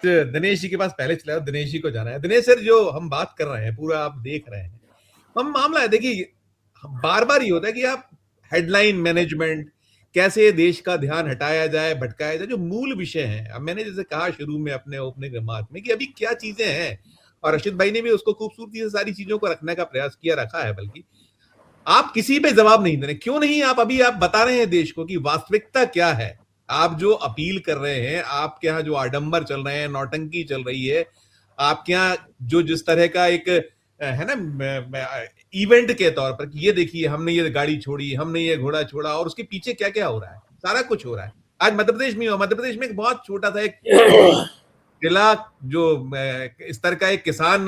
दिनेश जी के पास पहले चला, दिनेश जी को जाना है। दिनेश सर, जो हम बात कर रहे हैं पूरा आप देख रहे हैं, हम मामला है, देखिए बार बार ये होता है कि आप हेडलाइन मैनेजमेंट, कैसे देश का ध्यान हटाया जाए, भटकाया जाए, जो मूल विषय है। अब मैंने जैसे कहा शुरू में अपने ओपनिंग रिमार्क में कि अभी क्या चीजें हैं, और रशीद भाई ने भी उसको खूबसूरती से सारी चीजों को रखने का प्रयास किया, रखा है। बल्कि आप किसी पे जवाब नहीं दे रहे, क्यों नहीं? आप अभी आप बता रहे हैं देश को कि वास्तविकता क्या है। आप जो अपील कर रहे हैं, आपके यहाँ जो आडंबर चल रहे हैं, नौटंकी चल रही है, आपके यहाँ जो जिस तरह का एक है ना इवेंट के तौर पर कि ये देखिए हमने ये गाड़ी छोड़ी, हमने ये घोड़ा छोड़ा, और उसके पीछे क्या क्या हो रहा है, सारा कुछ हो रहा है। आज मध्य प्रदेश में, मध्य प्रदेश में एक बहुत छोटा सा एक जिला, जो स्तर का एक किसान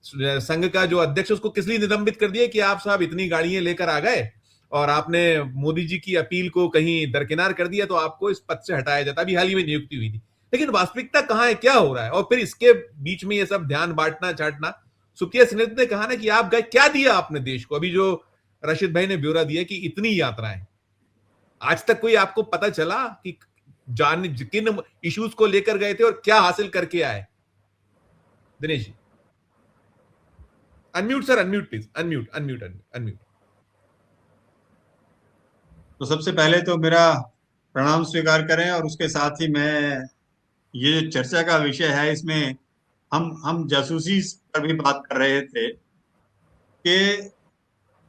संघ का जो अध्यक्ष, उसको किस लिए निलंबित कर दिया कि आप साहब इतनी गाड़ियां लेकर आ गए और आपने मोदी जी की अपील को कहीं दरकिनार कर दिया, तो आपको इस पद से हटाया जाता। अभी हाल ही में नियुक्ति हुई थी। लेकिन वास्तविकता कहां है, क्या हो रहा है? और फिर इसके बीच में ये सब ध्यान बांटना चाटना। सुप्रिया सिन्हा ने कहा ना कि आप गए, क्या दिया आपने देश को? अभी जो रशीद भाई ने ब्यौरा दिया कि इतनी यात्राएं, आज तक कोई आपको पता चला कि जान किन इश्यूज को लेकर गए थे और क्या हासिल करके आए? Dinesh ji, unmute sir, unmute please, unmute unmute unmute. तो सबसे पहले तो मेरा प्रणाम स्वीकार करें, और उसके साथ ही मैं, ये जो चर्चा का विषय है इसमें हम जासूसी पर भी बात कर रहे थे कि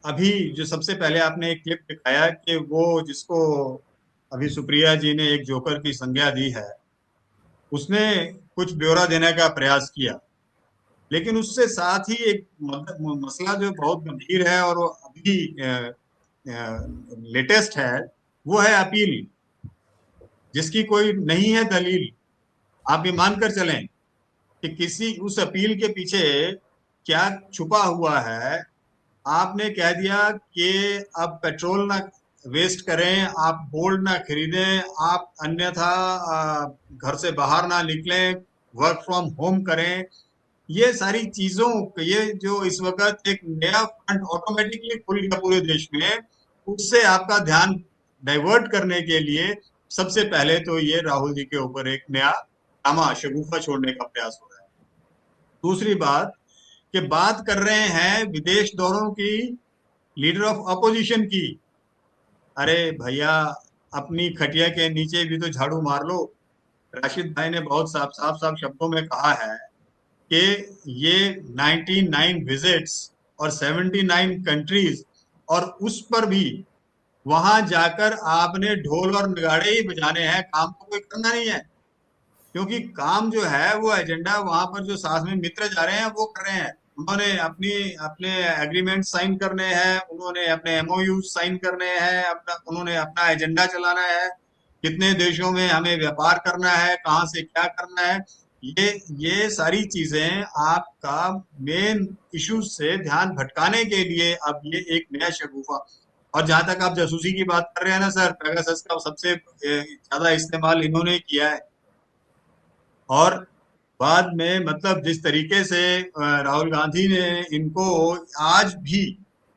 अभी जो सबसे पहले आपने एक क्लिप दिखाया कि वो जिसको अभी सुप्रिया जी ने एक जोकर की संज्ञा दी है, उसने कुछ ब्यौरा देने का प्रयास किया, लेकिन उससे साथ ही एक मसला जो बहुत गंभीर है और वो अभी लेटेस्ट है, वो है अपील, जिसकी कोई नहीं है दलील। आप ये मानकर चलें कि किसी उस अपील के पीछे क्या छुपा हुआ है। आपने कह दिया कि अब पेट्रोल ना वेस्ट करें, आप गोल्ड ना खरीदें, आप अन्यथा घर से बाहर ना निकलें, वर्क फ्रॉम होम करें। ये सारी चीजों, ये जो इस वक्त एक नया फ्रंट ऑटोमेटिकली खुल गया पूरे देश में, उससे आपका ध्यान डाइवर्ट करने के लिए सबसे पहले तो ये राहुल जी के ऊपर एक नया ड्रामा, शगुफा छोड़ने का प्रयास हो रहा है। दूसरी बात कि बात कर रहे हैं विदेश दौरों की, लीडर ऑफ अपोजिशन की। अरे भैया, अपनी खटिया के नीचे भी तो झाड़ू मार लो। राशिद भाई ने बहुत साफ साफ साफ शब्दों में कहा है कि ये 99 विजिट्स और 79 कंट्रीज, और उस पर भी वहां जाकर आपने ढोल और नगाड़े ही बजाने हैं, काम तो कोई करना नहीं है। क्योंकि काम जो है वो एजेंडा वहां पर जो साथ में मित्र जा रहे हैं वो कर रहे हैं। उन्होंने अपनी अपने एग्रीमेंट साइन करने हैं, उन्होंने अपने एमओयू साइन करने हैं, उन्होंने अपना एजेंडा चलाना है, कितने देशों में हमें व्यापार करना है, कहाँ से क्या करना है। ये सारी चीजें आपका मेन इश्यूज से ध्यान भटकाने के लिए अब ये एक नया शगुफा। और जहां तक आप जासूसी की बात कर रहे हैं ना सर, पेगासस का सबसे ज्यादा इस्तेमाल इन्होंने किया है। और बाद में मतलब जिस तरीके से राहुल गांधी ने इनको आज भी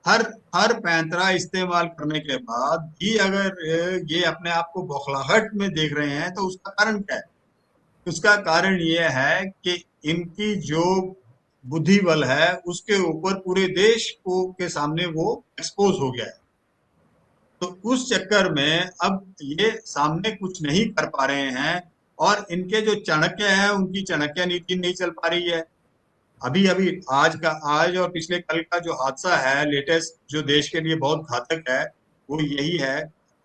हर हर पैंतरा इस्तेमाल करने के बाद भी अगर ये अपने आप को बौखलाहट में देख रहे हैं, तो उसका कारण क्या है? उसका कारण ये है कि इनकी जो बुद्धि बल है उसके ऊपर पूरे देश को के सामने वो एक्सपोज हो गया है। तो उस चक्कर में अब ये सामने कुछ नहीं कर पा रहे हैं, और इनके जो चाणक्य हैं उनकी चाणक्य नीति नहीं चल पा रही है। अभी अभी आज और पिछले कल का जो हादसा है लेटेस्ट, जो देश के लिए बहुत घातक है, वो यही है।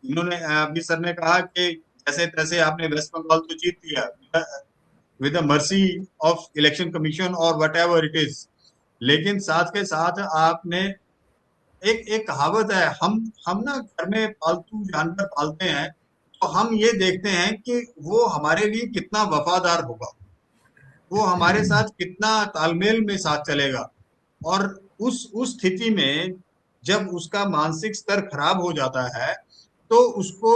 इन्होंने अभी सर ने कहा कि जैसे तैसे आपने वेस्ट बंगाल तो जीत लिया with the mercy of election commission और वट एवर इट इज, लेकिन साथ के साथ आपने एक कहावत है, हम ना घर में पालतू जानवर पालते हैं, तो हम ये देखते हैं कि वो हमारे लिए कितना वफादार होगा, वो हमारे साथ कितना तालमेल में साथ चलेगा। और उस स्थिति में जब उसका मानसिक स्तर खराब हो जाता है, तो उसको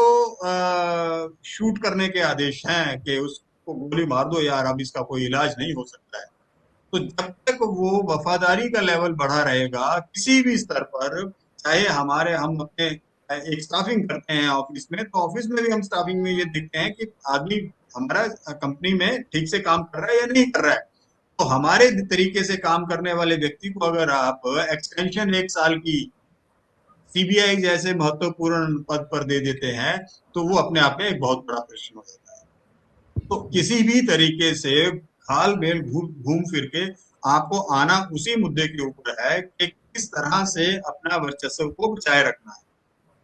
शूट करने के आदेश हैं कि उसको गोली मार दो यार, अब इसका कोई इलाज नहीं हो सकता है। तो जब तक वो वफादारी का लेवल बढ़ा रहेगा किसी भी स्तर पर, चाहे हम अपने एक स्टाफिंग करते हैं ऑफिस में, तो ऑफिस में भी हम स्टाफिंग में ये देखते हैं कि आदमी हमारा कंपनी में ठीक से काम कर रहा है या नहीं कर रहा है। तो हमारे तरीके से काम करने वाले व्यक्ति को अगर आप एक्सटेंशन 1 साल की सीबीआई जैसे महत्वपूर्ण पद पर दे देते हैं, तो वो अपने आप में एक बहुत बड़ा प्रश्न हो जाता है। तो किसी भी तरीके से खाल मेल घूम फिर के आपको आना उसी मुद्दे के ऊपर है कि किस तरह से अपना वर्चस्व को बचाए रखना है।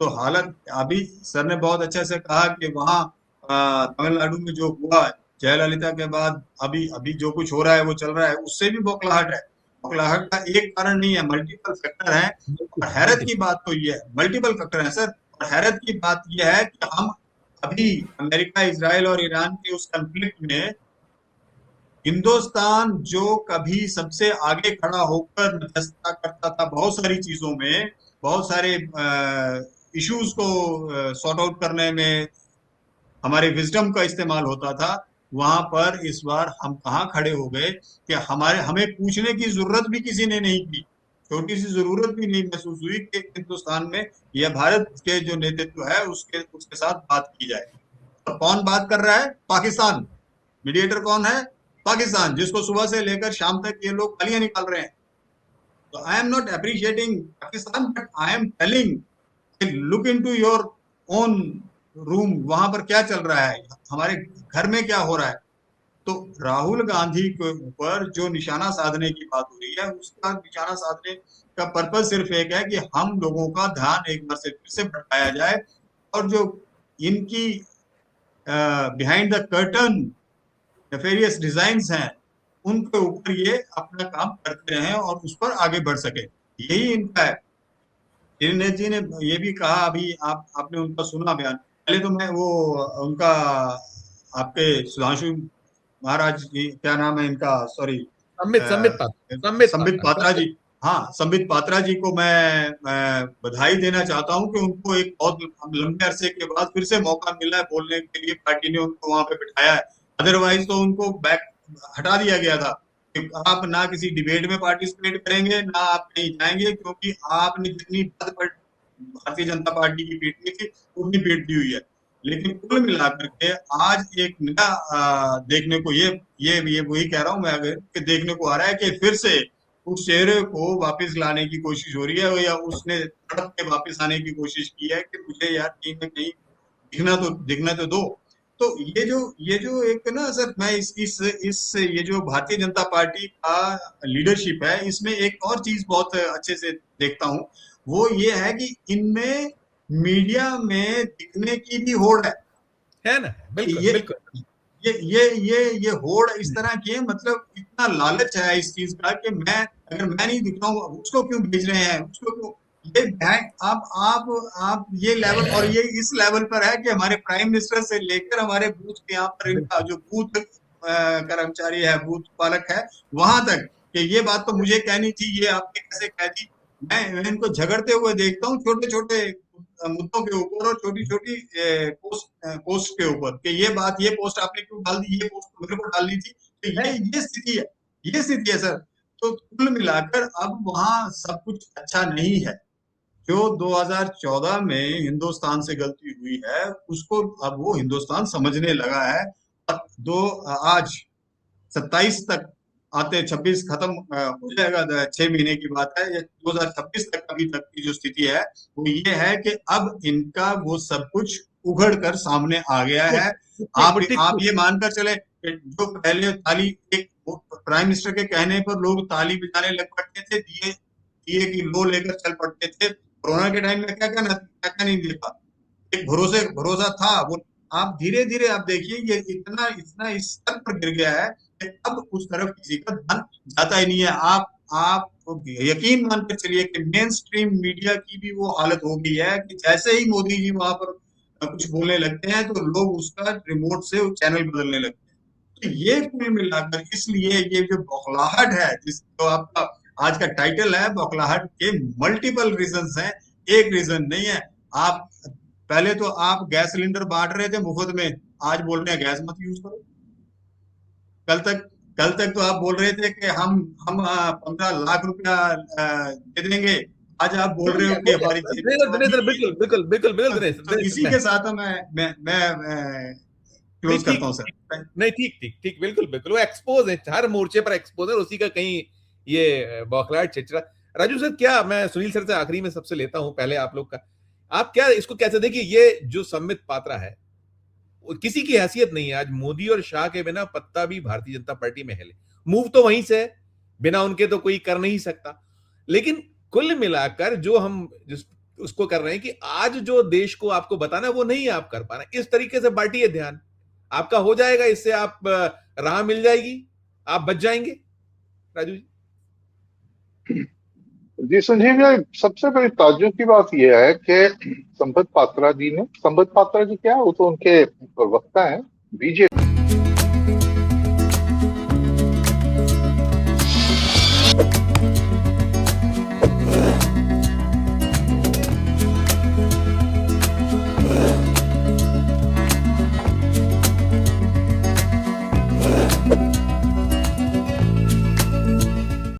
तो हालत अभी सर ने बहुत अच्छे से कहा कि वहाँ तमिलनाडु में जो हुआ जयललिता के बाद अभी अभी जो कुछ हो रहा है वो चल रहा है, उससे भी बौखलाहट है। बौखलाहट का एक कारण नहीं है, मल्टीपल फैक्टर है। और हैरत की बात तो ये है, मल्टीपल फैक्टर है सर, और हैरत की बात यह है कि हम अभी अमेरिका, इजराइल और ईरान के उस कॉन्फ्लिक्ट में हिंदुस्तान जो कभी सबसे आगे खड़ा होकर मध्यस्थता करता था बहुत सारी चीजों में, बहुत सारे इश्यूज को सॉर्ट आउट करने में हमारे विजडम का इस्तेमाल होता था, वहां पर इस बार हम कहाँ खड़े हो गए कि हमें पूछने की जरूरत भी किसी ने नहीं की, छोटी सी जरूरत भी नहीं महसूस हुई कि हिंदुस्तान में या भारत के जो नेतृत्व है उसके साथ बात की जाए। तो कौन बात कर रहा है? पाकिस्तान। मीडिएटर कौन है? पाकिस्तान, जिसको सुबह से लेकर शाम तक ये लोग गालियां निकाल रहे हैं। तो I am not appreciating Pakistan, but I am telling look into your own room, वहां पर क्या चल रहा है, हमारे घर में क्या हो रहा है। तो राहुल गांधी के ऊपर जो निशाना साधने की बात हो रही है, उसका निशाना साधने का पर्पज सिर्फ एक है कि हम लोगों का ध्यान एक बार से फिर से भटकाया जाए, और जो इनकी behind the curtain nefarious designs हैं, उनके ऊपर ये अपना काम करते रहें और उस पर आगे बढ़ सके, यही इनका है। दिनेश जी ने ये भी कहा, अभी आपने उनका सुना बयान। पहले तो मैं वो उनका, आपके सुधांशु महाराज जी, क्या नाम है इनका, सॉरी, संबित पात्रा जी, हाँ, संबित पात्रा जी को मैं बधाई देना चाहता हूँ कि उनको एक बहुत लंबे अरसे के बाद फिर से मौका मिला है बोलने के लिए, पार्टी ने उनको वहां पे बिठाया है। अदरवाइज तो उनको बैक हटा दिया गया था कि आप ना किसी डिबेट में पार्टिसिपेट करेंगे, ना आप कहीं जाएंगे, क्योंकि आपने जितनी भारतीय जनता पार्टी की पीटनी थी उतनी पीट दी हुई है। लेकिन कुल मिलाकर के आज एक नया देखने को ये वही कह रहा हूं मैं, अगर कि देखने को आ रहा है कि फिर से उस चेहरे को वापस लाने की कोशिश हो रही है, या उसने तड़प के वापस आने की कोशिश की है कि मुझे यार कहीं ना कहीं दिखना तो दो। तो ये जो एक ना सर, मैं इस ये जो भारतीय जनता पार्टी का लीडरशिप है, इसमें एक और चीज बहुत अच्छे से देखता हूँ, वो ये है कि इनमें मीडिया में दिखने की भी होड़ है ना? बिल्कुल ये बिल्कुल। ये होड़ इस तरह की है, मतलब इतना लालच है इस चीज का कि अगर मैं नहीं दिख रहा हूँ, उसको क्यों भेज रहे हैं, उसको क्यों, ये आप ये लेवल, और ये इस लेवल पर है कि हमारे प्राइम मिनिस्टर से लेकर हमारे बूथ के यहाँ पर इनका जो बूथ कर्मचारी है, बूथ पालक है, वहां तक कि ये बात तो मुझे कहनी थी, ये आपने कैसे कह दी। मैं इनको झगड़ते हुए देखता हूँ छोटे छोटे मुद्दों के ऊपर और छोटी छोटी पोस्ट के ऊपर, कि ये पोस्ट आपने क्यों डाल दी, ये पोस्ट मेरे को डालनी थी। तो ये स्थिति है सर। तो कुल मिलाकर अब वहां सब कुछ अच्छा नहीं है। जो 2014 में हिंदुस्तान से गलती हुई है, उसको अब वो हिंदुस्तान समझने लगा है। आज 27 तक आते 26 खत्म हो जाएगा, 6 महीने की बात है, या 2026 तक अभी तक की जो स्थिति है वो ये है कि अब इनका वो सब कुछ उघड़ कर सामने आ गया है। आप ये मानकर चले कि जो पहले ताली, एक प्राइम मिनिस्टर के कहने पर लोग ताली बजाने लग पड़ते थे, दिए की लो लेकर चल पड़ते थे। कोरोना के टाइम में क्या नहीं देखा, एक भरोसा था वो। आप धीरे धीरे आप देखिए ये इतना इस स्तर पर गिर गया है कि अब उस तरफ किसी का ध्यान जाता ही नहीं है। आप यकीन मानकर चलिए कि मेन स्ट्रीम मीडिया की भी वो हालत हो गई है कि जैसे ही मोदी जी वहां पर कुछ बोलने लगते हैं तो लोग उसका रिमोट से चैनल बदलने लगते हैं। तो ये कुल मिलाकर, इसलिए ये जो बौखलाहट है, जिसको आपका आज का टाइटल है, बौखलाहट के मल्टीपल रीजंस हैं, एक रीजन नहीं है। आप पहले तो आप गैस सिलेंडर बांट रहे थे मुफ्त में, आज बोल रहे हैं गैस मत यूज करो। कल तक तो आप बोल रहे थे कि हम 15 लाख रुपया दे देंगे, आज आप बोल रहे हो कि हमारी बिल्कुल बिल्कुल बिल्कुल। तो इसी के साथ मैं क्लोज करता हूँ सर। नहीं, ठीक ठीक ठीक, बिल्कुल बिल्कुल, वो एक्सपोज है, हर मोर्चे पर एक्सपोज है, उसी का कहीं ये बौखलाहट चिचरा। राजू सर, क्या मैं सुनील सर से आखिरी में सबसे लेता हूं, पहले आप लोग का, आप क्या इसको कैसे देखिए, ये जो संबित पात्रा है, किसी की हैसियत नहीं है आज, मोदी और शाह के बिना पत्ता भी भारतीय जनता पार्टी में हिले, मूव तो वहीं से है, बिना उनके तो कोई कर नहीं सकता। लेकिन कुल मिलाकर जो हम जिस उसको कर रहे हैं कि आज जो देश को आपको बताना वो नहीं आप कर पा रहे, इस तरीके से बांटिए ध्यान, आपका हो जाएगा, इससे आप राह मिल जाएगी, आप बच जाएंगे। राजू जी। जी संजीव जी, सबसे बड़ी ताज्जुब की बात यह है कि संबित पात्रा जी क्या, वो तो उनके प्रवक्ता हैं, बीजेपी